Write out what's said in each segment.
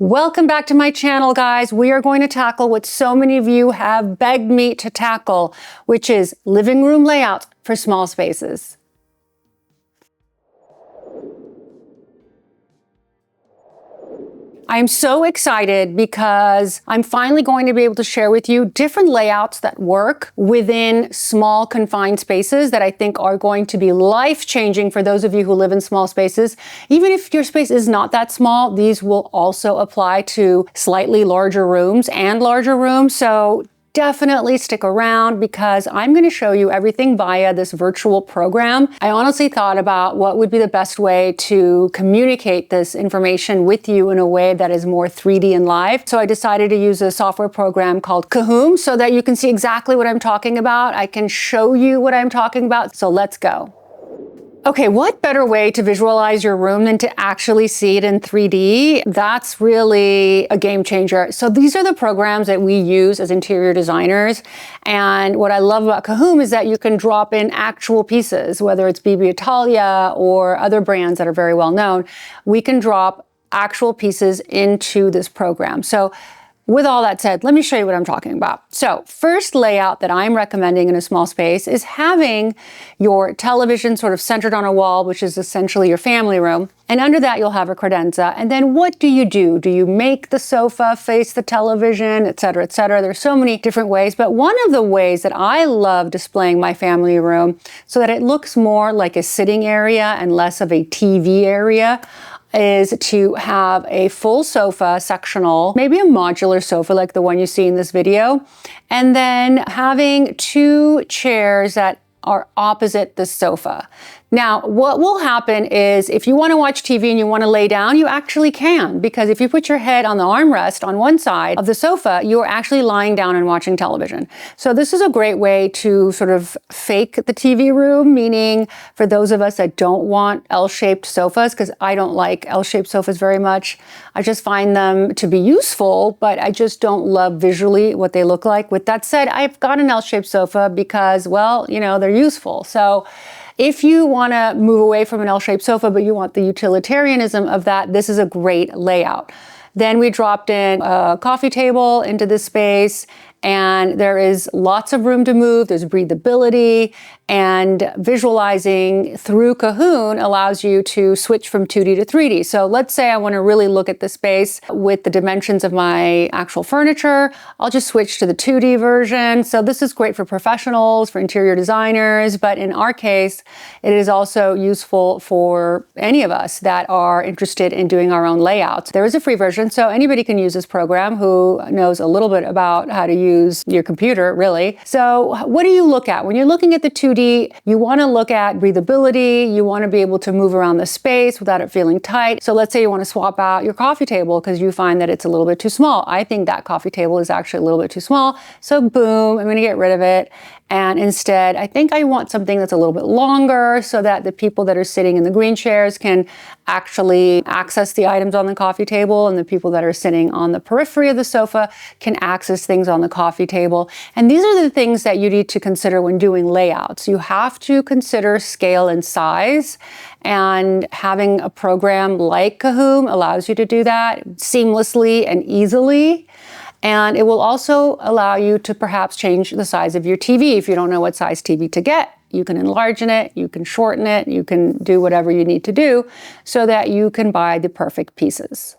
Welcome back to my channel, guys. We are going to tackle what so many of you have begged me to tackle, which is living room layouts for small spaces. I'm so excited because I'm finally going to be able to share with you different layouts that work within small confined spaces that I think are going to be life-changing for those of you who live in small spaces. Even if your space is not that small, these will also apply to slightly larger rooms and larger rooms. So definitely stick around because I'm going to show you everything via this virtual program. I honestly thought about what would be the best way to communicate this information with you in a way that is more 3D and live. So I decided to use a software program called Coohom so that you can see exactly what I'm talking about. I can show you what I'm talking about. So let's go. Okay, what better way to visualize your room than to actually see it in 3D? That's really a game changer. So these are the programs that we use as interior designers. And what I love about Coohom is that you can drop in actual pieces, whether it's BB Italia or other brands that are very well known. We can drop actual pieces into this program. So with all that said, let me show you what I'm talking about. So first layout that I'm recommending in a small space is having your television sort of centered on a wall, which is essentially your family room. And under that, you'll have a credenza. And then what do? Do you make the sofa face the television, et cetera, et cetera? There's so many different ways. But one of the ways that I love displaying my family room so that it looks more like a sitting area and less of a TV area is to have a full sofa sectional, maybe a modular sofa like the one you see in this video, and then having two chairs that are opposite the sofa. Now, what will happen is if you want to watch TV and you want to lay down, you actually can, because if you put your head on the armrest on one side of the sofa, you're actually lying down and watching television. So this is a great way to sort of fake the TV room, meaning for those of us that don't want L-shaped sofas, because I don't like L-shaped sofas very much. I just find them to be useful, but I just don't love visually what they look like. With that said, I've got an L-shaped sofa because, well, you know, they're useful. So if you want to move away from an L-shaped sofa, but you want the utilitarianism of that, this is a great layout. Then we dropped in a coffee table into this space, and there is lots of room to move. There's breathability, and visualizing through Coohom allows you to switch from 2D to 3D. So let's say I want to really look at the space with the dimensions of my actual furniture. I'll just switch to the 2D version. So this is great for professionals, for interior designers, but in our case, it is also useful for any of us that are interested in doing our own layouts. There is a free version, so anybody can use this program who knows a little bit about how to use your computer, really. So what do you look at? When you're looking at the 2D, you want to look at breathability. You want to be able to move around the space without it feeling tight. So let's say you want to swap out your coffee table because you find that it's a little bit too small. I think that coffee table is actually a little bit too small. So boom, I'm going to get rid of it. And instead, I think I want something that's a little bit longer so that the people that are sitting in the green chairs can actually access the items on the coffee table, and the people that are sitting on the periphery of the sofa can access things on the coffee table. And these are the things that you need to consider when doing layouts. You have to consider scale and size, and having a program like Coohom allows you to do that seamlessly and easily. And it will also allow you to perhaps change the size of your TV. If you don't know what size TV to get, you can enlarge it, you can shorten it, you can do whatever you need to do so that you can buy the perfect pieces.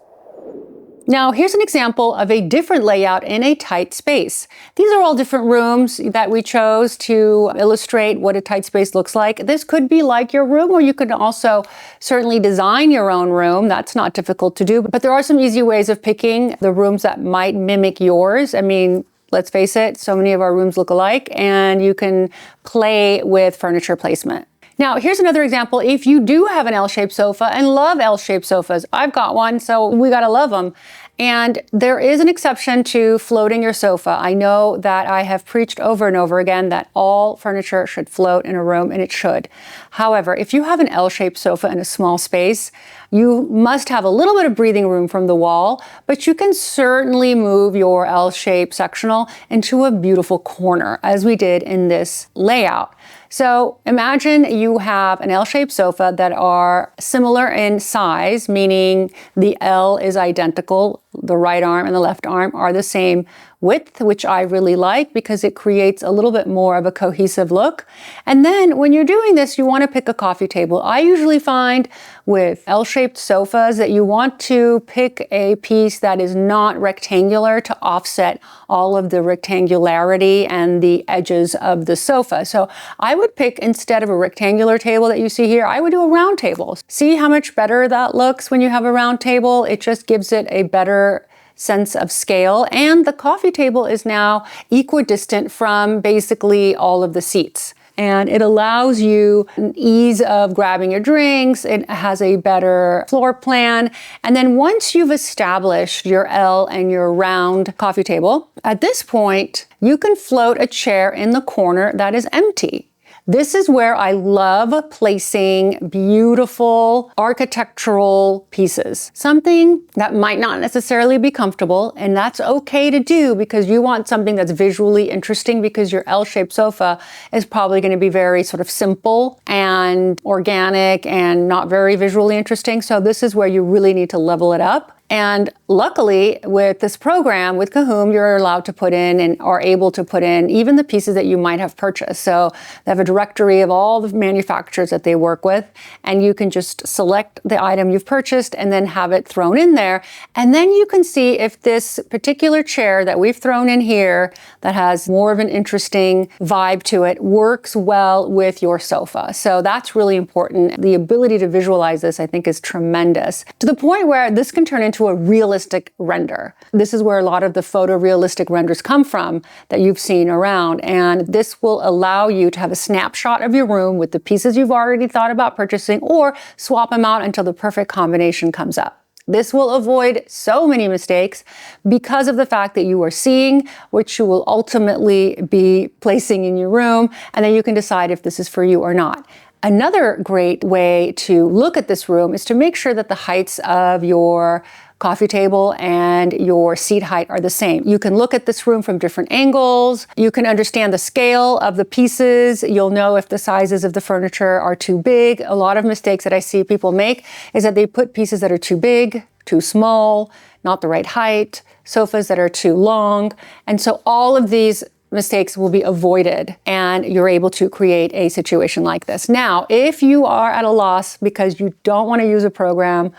Now, here's an example of a different layout in a tight space. These are all different rooms that we chose to illustrate what a tight space looks like. This could be like your room, or you could also certainly design your own room. That's not difficult to do, but there are some easy ways of picking the rooms that might mimic yours. I mean, let's face it, so many of our rooms look alike, and you can play with furniture placement. Now, here's another example. If you do have an L-shaped sofa and love L-shaped sofas, I've got one, so we gotta love them. And there is an exception to floating your sofa. I know that I have preached over and over again that all furniture should float in a room, and it should. However, if you have an L-shaped sofa in a small space, you must have a little bit of breathing room from the wall, but you can certainly move your L-shaped sectional into a beautiful corner, as we did in this layout. So imagine you have an L-shaped sofa that are similar in size, meaning the L is identical The right arm and the left arm are the same width, which I really like because it creates a little bit more of a cohesive look. And then when you're doing this, you want to pick a coffee table. I usually find with L-shaped sofas that you want to pick a piece that is not rectangular to offset all of the rectangularity and the edges of the sofa. So I would pick, instead of a rectangular table that you see here, I would do a round table. See how much better that looks when you have a round table? It just gives it a better sense of scale, and the coffee table is now equidistant from basically all of the seats. And it allows you an ease of grabbing your drinks. It has a better floor plan. And then once you've established your L and your round coffee table, at this point, you can float a chair in the corner that is empty. This is where I love placing beautiful architectural pieces. Something that might not necessarily be comfortable, and that's okay to do because you want something that's visually interesting, because your L-shaped sofa is probably going to be very sort of simple and organic and not very visually interesting. So this is where you really need to level it up. And luckily, with this program, with Coohom, you're allowed to put in and are able to put in even the pieces that you might have purchased. So they have a directory of all the manufacturers that they work with, and you can just select the item you've purchased and then have it thrown in there. And then you can see if this particular chair that we've thrown in here that has more of an interesting vibe to it works well with your sofa. So that's really important. The ability to visualize this, I think, is tremendous, to the point where this can turn into a realistic render. This is where a lot of the photorealistic renders come from that you've seen around. And this will allow you to have a snapshot of your room with the pieces you've already thought about purchasing, or swap them out until the perfect combination comes up. This will avoid so many mistakes because of the fact that you are seeing what you will ultimately be placing in your room, and then you can decide if this is for you or not. Another great way to look at this room is to make sure that the heights of your coffee table and your seat height are the same. You can look at this room from different angles. You can understand the scale of the pieces. You'll know if the sizes of the furniture are too big. A lot of mistakes that I see people make is that they put pieces that are too big, too small, not the right height, sofas that are too long. And so all of these mistakes will be avoided, and you're able to create a situation like this. Now, if you are at a loss because you don't want to use a program,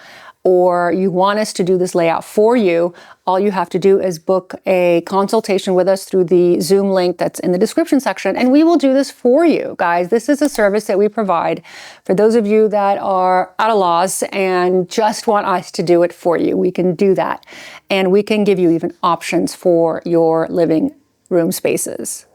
or you want us to do this layout for you, all you have to do is book a consultation with us through the Zoom link that's in the description section, and we will do this for you, guys. This is a service that we provide for those of you that are at a loss and just want us to do it for you. We can do that, and we can give you even options for your living room spaces.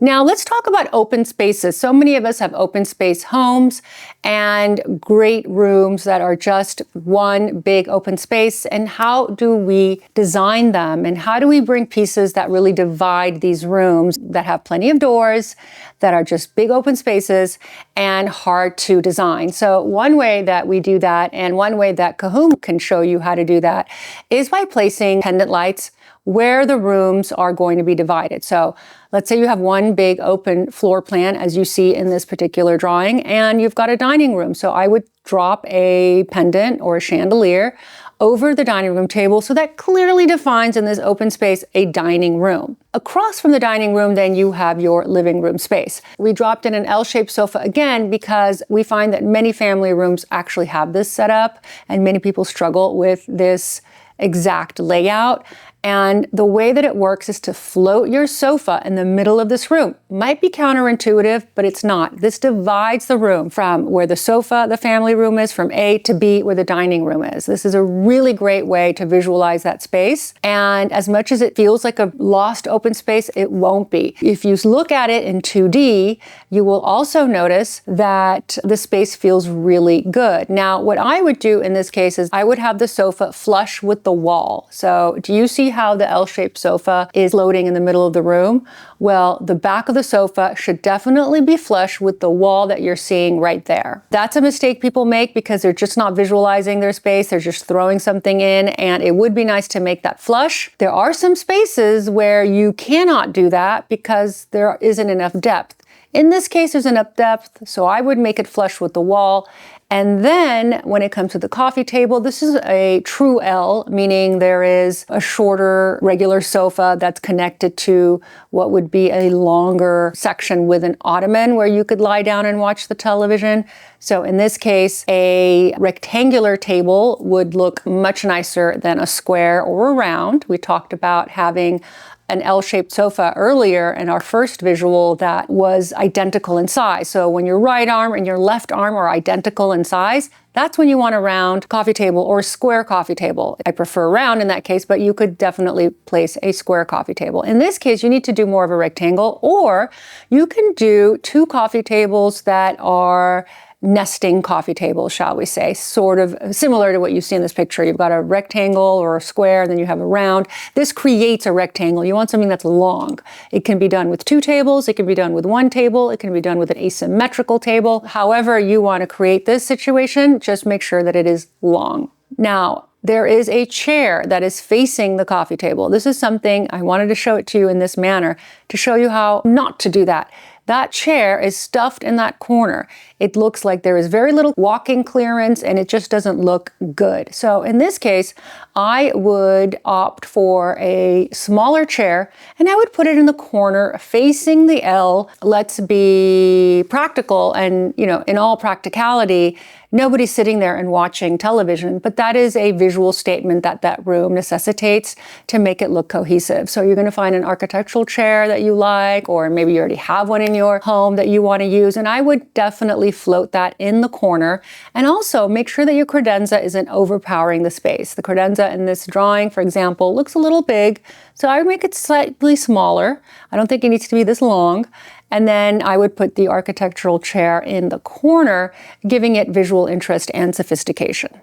Now let's talk about open spaces. So many of us have open space homes and great rooms that are just one big open space. And how do we design them? And how do we bring pieces that really divide these rooms that have plenty of doors, that are just big open spaces and hard to design? So one way that we do that, and one way that Coohom can show you how to do that, is by placing pendant lights where the rooms are going to be divided. So let's say you have one big open floor plan, as you see in this particular drawing, and you've got a dining room. So I would drop a pendant or a chandelier over the dining room table, so that clearly defines in this open space a dining room. Across from the dining room, then you have your living room space. We dropped in an L-shaped sofa again because we find that many family rooms actually have this set up, and many people struggle with this exact layout. And the way that it works is to float your sofa in the middle of this room. Might be counterintuitive, but it's not. This divides the room from where the sofa, the family room is, from A to B, where the dining room is. This is a really great way to visualize that space. And as much as it feels like a lost open space, it won't be. If you look at it in 2D, you will also notice that the space feels really good. Now, what I would do in this case is I would have the sofa flush with the wall. So do you see how the L-shaped sofa is floating in the middle of the room? Well, the back of the sofa should definitely be flush with the wall that you're seeing right there. That's a mistake people make because they're just not visualizing their space. They're just throwing something in, and it would be nice to make that flush. There are some spaces where you cannot do that because there isn't enough depth. In this case, there's enough depth, so I would make it flush with the wall. And then when it comes to the coffee table, this is a true L, meaning there is a shorter regular sofa that's connected to what would be a longer section with an ottoman where you could lie down and watch the television. So in this case, a rectangular table would look much nicer than a square or a round. We talked about having an L-shaped sofa earlier in our first visual that was identical in size. So when your right arm and your left arm are identical in size, that's when you want a round coffee table or a square coffee table. I prefer round in that case, but you could definitely place a square coffee table. In this case, you need to do more of a rectangle, or you can do two coffee tables that are nesting coffee tables, shall we say, sort of similar to what you see in this picture. You've got a rectangle or a square, and then you have a round. This creates a rectangle. You want something that's long. It can be done with two tables. It can be done with one table. It can be done with an asymmetrical table. However you want to create this situation, just make sure that it is long. Now, there is a chair that is facing the coffee table. This is something I wanted to show it to you in this manner to show you how not to do that. That chair is stuffed in that corner. It looks like there is very little walking clearance and it just doesn't look good. So in this case, I would opt for a smaller chair and I would put it in the corner facing the L. Let's be practical and, in all practicality, nobody's sitting there and watching television, but that is a visual statement that room necessitates to make it look cohesive. So you're going to find an architectural chair that you like, or maybe you already have one in your home that you want to use, and I would definitely float that in the corner. And also make sure that your credenza isn't overpowering the space. The credenza in this drawing, for example, looks a little big, so I would make it slightly smaller. I don't think it needs to be this long. And then I would put the architectural chair in the corner, giving it visual interest and sophistication.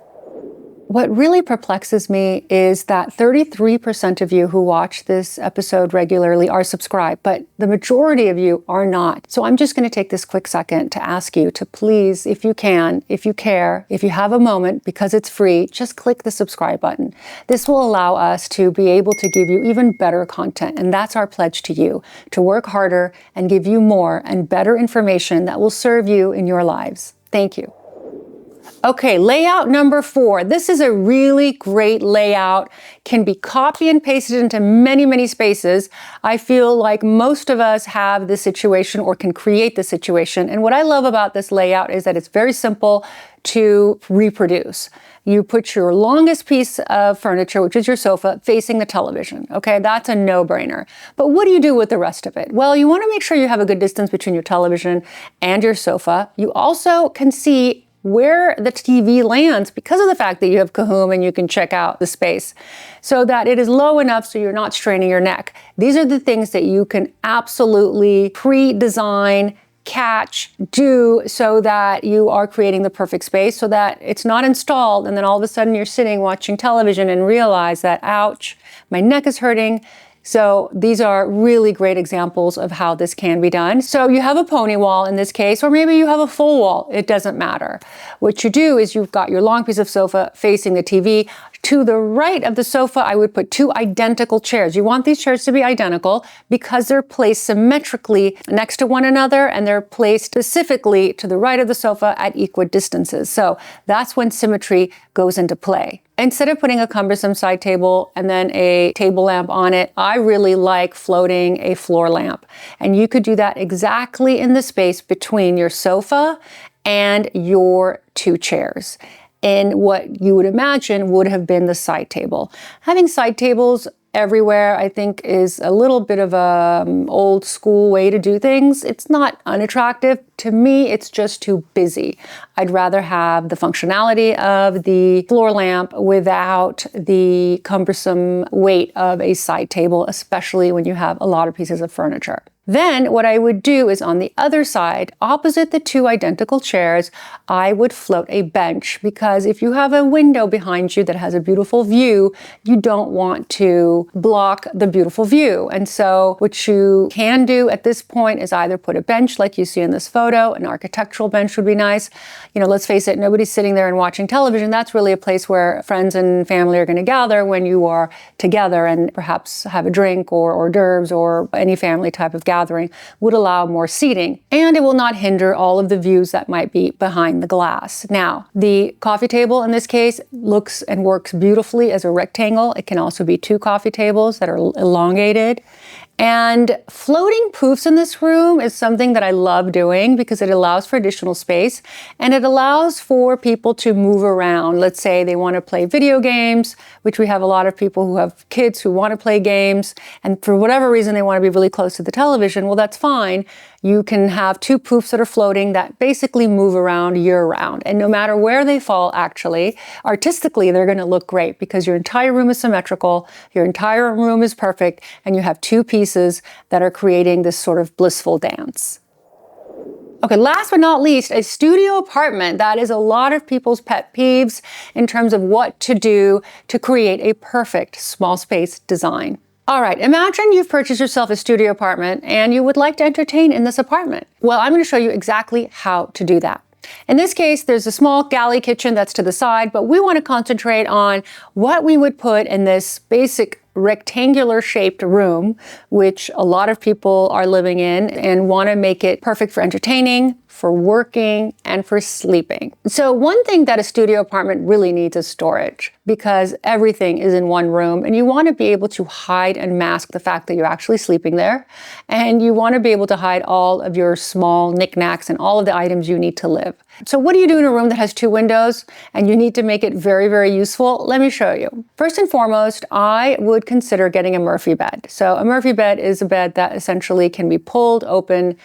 What really perplexes me is that 33% of you who watch this episode regularly are subscribed, but the majority of you are not. So I'm just going to take this quick second to ask you to please, if you can, if you care, if you have a moment, because it's free, just click the subscribe button. This will allow us to be able to give you even better content. And that's our pledge to you, to work harder and give you more and better information that will serve you in your lives. Thank you. Okay, layout number 4. This is a really great layout, can be copy and pasted into many, many spaces. I feel like most of us have this situation or can create the situation. And what I love about this layout is that it's very simple to reproduce. You put your longest piece of furniture, which is your sofa, facing the television. Okay, that's a no-brainer. But what do you do with the rest of it? Well, you want to make sure you have a good distance between your television and your sofa. You also can see where the TV lands because of the fact that you have Coohom and you can check out the space so that it is low enough so you're not straining your neck. These are the things that you can absolutely pre-design, catch, do so that you are creating the perfect space so that it's not installed and then all of a sudden you're sitting watching television and realize that, ouch, my neck is hurting. So these are really great examples of how this can be done. So you have a pony wall in this case, or maybe you have a full wall. It doesn't matter. What you do is you've got your long piece of sofa facing the TV. To the right of the sofa, I would put two identical chairs. You want these chairs to be identical because they're placed symmetrically next to one another and they're placed specifically to the right of the sofa at equal distances. So that's when symmetry goes into play. Instead of putting a cumbersome side table and then a table lamp on it, I really like floating a floor lamp. And you could do that exactly in the space between your sofa and your two chairs, in what you would imagine would have been the side table. Having side tables everywhere, I think, is a little bit of a old school way to do things. It's not unattractive. To me, it's just too busy. I'd rather have the functionality of the floor lamp without the cumbersome weight of a side table, especially when you have a lot of pieces of furniture. Then what I would do is on the other side, opposite the two identical chairs, I would float a bench, because if you have a window behind you that has a beautiful view, you don't want to block the beautiful view. And so what you can do at this point is either put a bench like you see in this photo. An architectural bench would be nice. Let's face it, nobody's sitting there and watching television. That's really a place where friends and family are going to gather when you are together and perhaps have a drink or hors d'oeuvres or any family type of gathering. gathering would allow more seating, and it will not hinder all of the views that might be behind the glass. Now, the coffee table in this case looks and works beautifully as a rectangle. It can also be two coffee tables that are elongated. And floating poofs in this room is something that I love doing because it allows for additional space and it allows for people to move around. Let's say they want to play video games, which we have a lot of people who have kids who want to play games, and for whatever reason they want to be really close to the television. Well, that's fine. You can have two poofs that are floating that basically move around year-round. And no matter where they fall, actually, artistically, they're going to look great because your entire room is symmetrical, your entire room is perfect, and you have two pieces that are creating this sort of blissful dance. Okay, last but not least, a studio apartment. That is a lot of people's pet peeves in terms of what to do to create a perfect small space design. All right, imagine you've purchased yourself a studio apartment and you would like to entertain in this apartment. Well, I'm going to show you exactly how to do that. In this case, there's a small galley kitchen that's to the side, but we want to concentrate on what we would put in this basic rectangular shaped room, which a lot of people are living in and want to make it perfect for entertaining, for working, and for sleeping. So one thing that a studio apartment really needs is storage, because everything is in one room and you want to be able to hide and mask the fact that you're actually sleeping there. And you want to be able to hide all of your small knickknacks and all of the items you need to live. So what do you do in a room that has two windows and you need to make it very, very useful? Let me show you. First and foremost, I would consider getting a Murphy bed. So a Murphy bed is a bed that essentially can be pulled open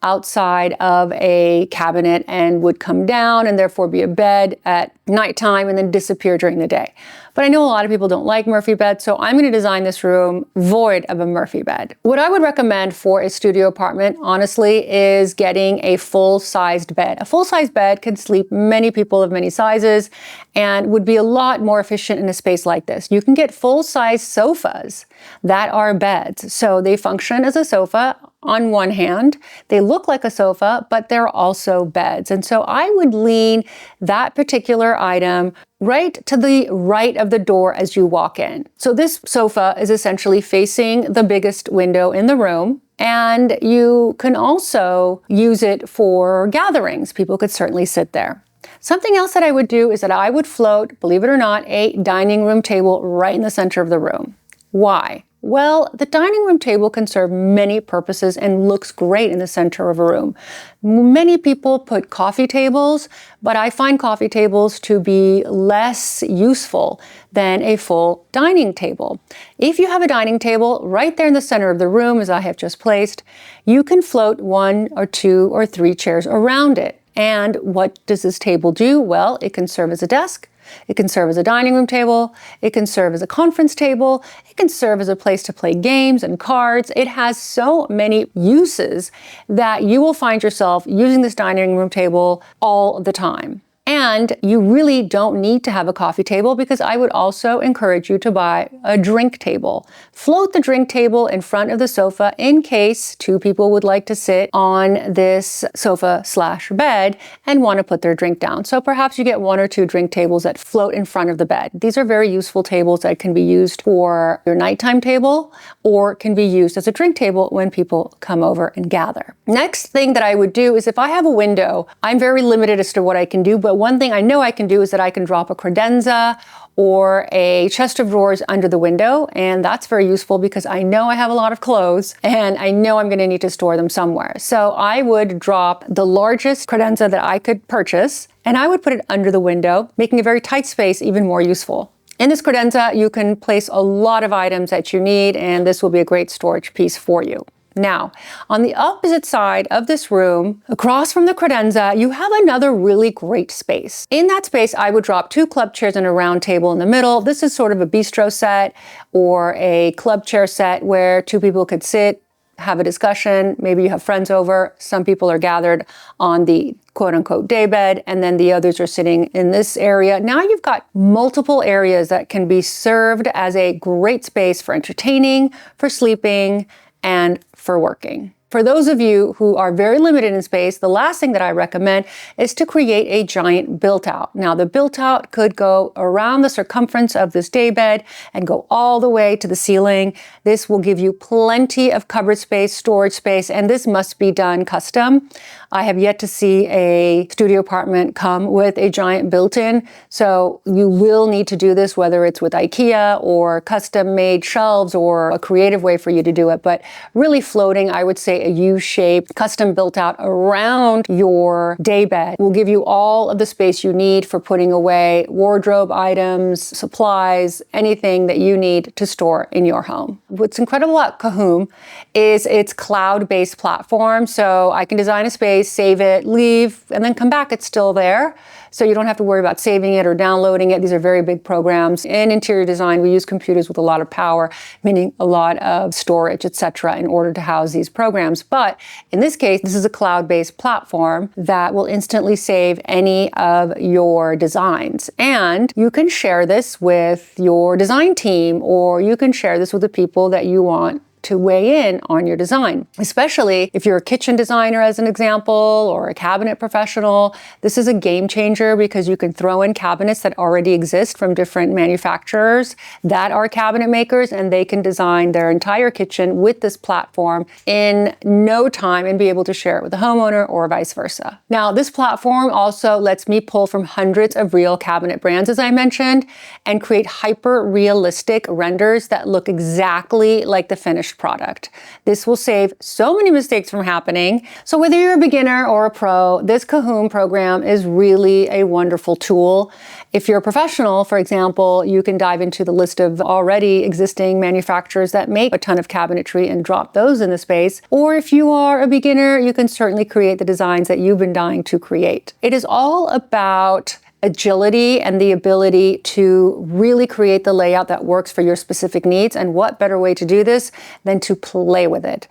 outside of a cabinet and would come down and therefore be a bed at nighttime and then disappear during the day. But I know a lot of people don't like Murphy beds, so I'm going to design this room void of a Murphy bed. What I would recommend for a studio apartment, honestly, is getting a full-sized bed. A full-sized bed can sleep many people of many sizes and would be a lot more efficient in a space like this. You can get full-size sofas that are beds. So they function as a sofa on one hand. They look like a sofa, but they're also beds. And so I would lean that particular item right to the right of the door as you walk in. So this sofa is essentially facing the biggest window in the room. And you can also use it for gatherings. People could certainly sit there. Something else that I would do is that I would float, believe it or not, a dining room table right in the center of the room. Why? Well, the dining room table can serve many purposes and looks great in the center of a room. Many people put coffee tables, but I find coffee tables to be less useful than a full dining table. If you have a dining table right there in the center of the room, as I have just placed, you can float one or two or three chairs around it. And what does this table do? Well, it can serve as a desk. It can serve as a dining room table. It can serve as a conference table. It can serve as a place to play games and cards. It has so many uses that you will find yourself using this dining room table all the time. And you really don't need to have a coffee table because I would also encourage you to buy a drink table. Float the drink table in front of the sofa in case two people would like to sit on this sofa/bed and want to put their drink down. So perhaps you get one or two drink tables that float in front of the bed. These are very useful tables that can be used for your nighttime table or can be used as a drink table when people come over and gather. Next thing that I would do is if I have a window, I'm very limited as to what I can do, but one thing I know I can do is that I can drop a credenza or a chest of drawers under the window, and that's very useful because I know I have a lot of clothes and I know I'm going to need to store them somewhere. So I would drop the largest credenza that I could purchase and I would put it under the window, making a very tight space even more useful. In this credenza, you can place a lot of items that you need, and this will be a great storage piece for you. Now, on the opposite side of this room, across from the credenza, you have another really great space. In that space, I would drop two club chairs and a round table in the middle. This is sort of a bistro set or a club chair set where two people could sit, have a discussion. Maybe you have friends over. Some people are gathered on the quote-unquote daybed, and then the others are sitting in this area. Now you've got multiple areas that can be served as a great space for entertaining, for sleeping, and for working. For those of you who are very limited in space, the last thing that I recommend is to create a giant built-out. Now, the built-out could go around the circumference of this daybed and go all the way to the ceiling. This will give you plenty of cupboard space, storage space, and this must be done custom. I have yet to see a studio apartment come with a giant built-in, so you will need to do this, whether it's with IKEA or custom-made shelves or a creative way for you to do it. But really floating, I would say a U-shaped, custom built out around your daybed will give you all of the space you need for putting away wardrobe items, supplies, anything that you need to store in your home. What's incredible about Coohom is its cloud-based platform. So I can design a space, save it, leave, and then come back, it's still there. So you don't have to worry about saving it or downloading it. These are very big programs. In interior design, we use computers with a lot of power, meaning a lot of storage, etc., in order to house these programs. But in this case, this is a cloud-based platform that will instantly save any of your designs. And you can share this with your design team, or you can share this with the people that you want to weigh in on your design, especially if you're a kitchen designer, as an example, or a cabinet professional. This is a game changer because you can throw in cabinets that already exist from different manufacturers that are cabinet makers, and they can design their entire kitchen with this platform in no time and be able to share it with the homeowner or vice versa. Now, this platform also lets me pull from hundreds of real cabinet brands, as I mentioned, and create hyper-realistic renders that look exactly like the finished product. This will save so many mistakes from happening. So whether you're a beginner or a pro, this Coohom program is really a wonderful tool. If you're a professional, for example, you can dive into the list of already existing manufacturers that make a ton of cabinetry and drop those in the space. Or if you are a beginner, you can certainly create the designs that you've been dying to create. It is all about agility and the ability to really create the layout that works for your specific needs. And what better way to do this than to play with it?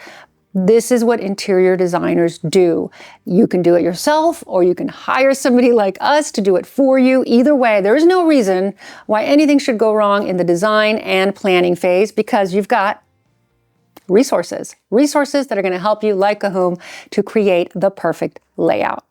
This is what interior designers do. You can do it yourself, or you can hire somebody like us to do it for you. Either way, there is no reason why anything should go wrong in the design and planning phase, because you've got resources that are going to help you, like Coohom, to create the perfect layout.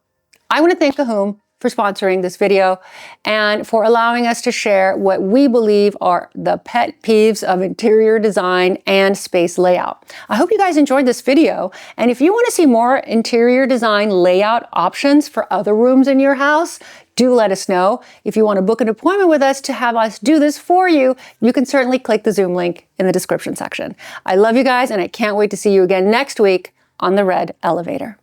I want to thank Coohom for sponsoring this video and for allowing us to share what we believe are the pet peeves of interior design and space layout. I hope you guys enjoyed this video, and if you want to see more interior design layout options for other rooms in your house, do let us know. If you want to book an appointment with us to have us do this for you, you can certainly click the Zoom link in the description section. I love you guys, and I can't wait to see you again next week on the Red Elevator.